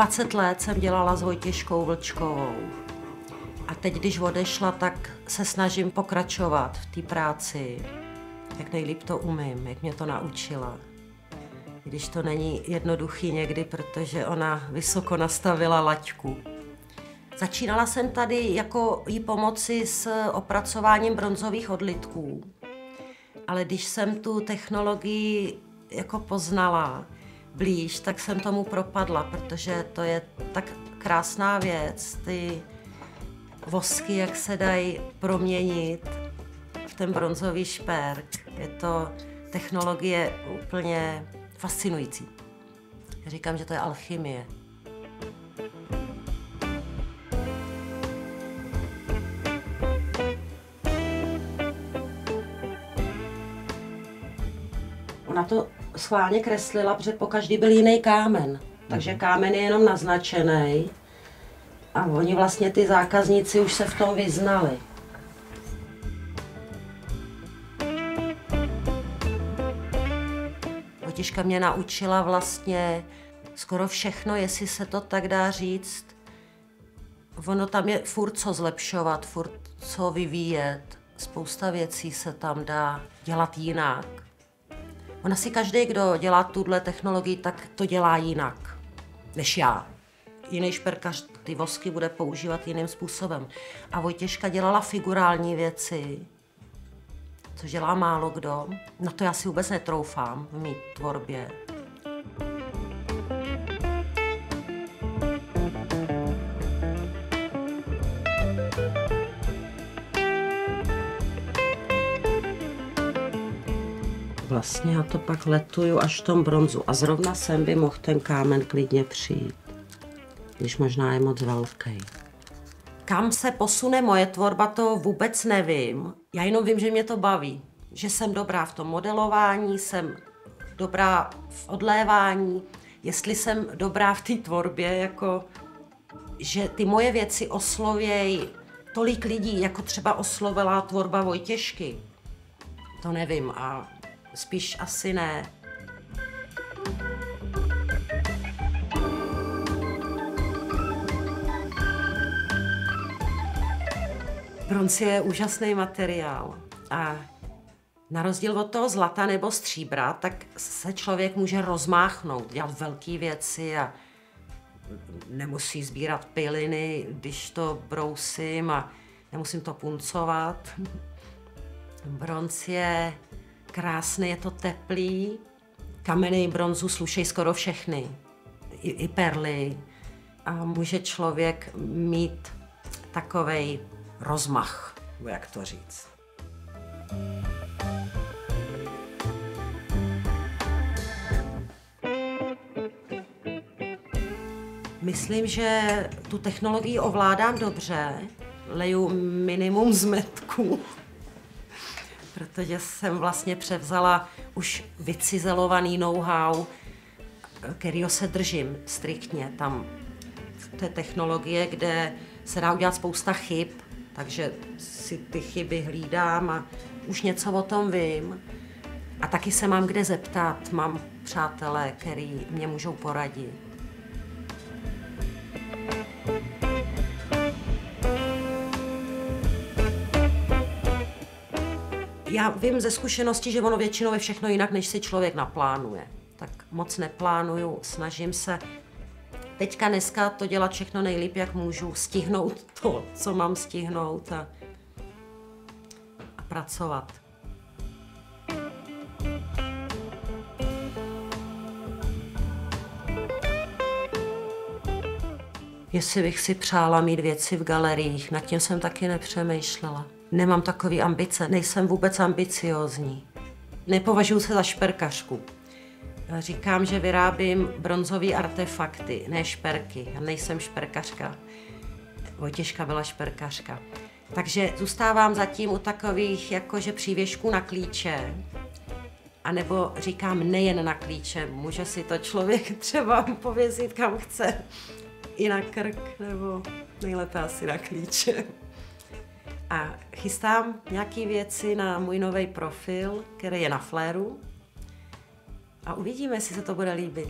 20 let jsem dělala s Vojtěškou Vlčkovou. A teď, když odešla, tak se snažím pokračovat v té práci, jak nejlíp to umím, jak mě to naučila. Když to není jednoduchý někdy, protože ona vysoko nastavila laťku. Začínala jsem tady jako jí pomoci s opracováním bronzových odlitků. Ale když jsem tu technologii jako poznala blíž, tak jsem tomu propadla, protože to je tak krásná věc, ty vosky, jak se dají proměnit v ten bronzový šperk. Je to technologie úplně fascinující. Já říkám, že to je alchymie. Ona to schválně kreslila, protože po každý byl jiný kámen. Takže kámen je jenom naznačený. A oni vlastně, ty zákazníci, už se v tom vyznali. Vojtěška mě naučila vlastně skoro všechno, jestli se to tak dá říct. Ono tam je furt co zlepšovat, furt co vyvíjet. Spousta věcí se tam dá dělat jinak. Ona si každý, kdo dělá tuhle technologii, tak to dělá jinak než já. Jiný šperkař ty vosky bude používat jiným způsobem. A Vojtěška dělala figurální věci, což dělá málo kdo. Na to já si vůbec netroufám v mý tvorbě. Vlastně já to pak letuju až v tom bronzu a zrovna sem by mohl ten kámen klidně přijít, když možná je moc velký. Kam se posune moje tvorba, to vůbec nevím. Já jenom vím, že mě to baví. Že jsem dobrá v tom modelování, jsem dobrá v odlévání, jestli jsem dobrá v té tvorbě, jako, že ty moje věci oslovějí tolik lidí, jako třeba oslovila tvorba Vojtěšky. To nevím a spíš asi ne. Bronz je úžasný materiál a na rozdíl od toho zlata nebo stříbra, tak se člověk může rozmáchnout, dělat velké věci a nemusí sbírat piliny, když to brousím a nemusím to puncovat. Bronz je krásný, je to teplý. Kameny bronzu slušejí skoro všechny, i perly. A může člověk mít takovej rozmach, jak to říct. Myslím, že tu technologii ovládám dobře, leju minimum zmetků, protože jsem vlastně převzala už vycizelovaný know-how, kterýho se držím striktně. Tam to je technologie, kde se dá udělat spousta chyb, takže si ty chyby hlídám a už něco o tom vím. A taky se mám kde zeptat, mám přátelé, který mě můžou poradit. Já vím ze zkušenosti, že ono většinou je všechno jinak, než si člověk naplánuje. Tak moc neplánuju, snažím se teďka dneska to dělat všechno nejlíp, jak můžu, stihnout to, co mám stihnout a pracovat. Jestli bych si přála mít věci v galeriích, nad tím jsem taky nepřemýšlela. Nemám takové ambice, nejsem vůbec ambiciózní. Nepovažuji se za šperkařku. Říkám, že vyrábím bronzové artefakty, ne šperky. Já nejsem šperkařka. Vojtěška byla šperkařka. Takže zůstávám zatím u takových jakože přívěšků na klíče. A nebo říkám nejen na klíče, může si to člověk třeba pověsit kam chce. I na krk, nebo nejlépe asi na klíče. A chystám nějaké věci na můj nový profil, který je na Flairu. A uvidíme, jestli se to bude líbit.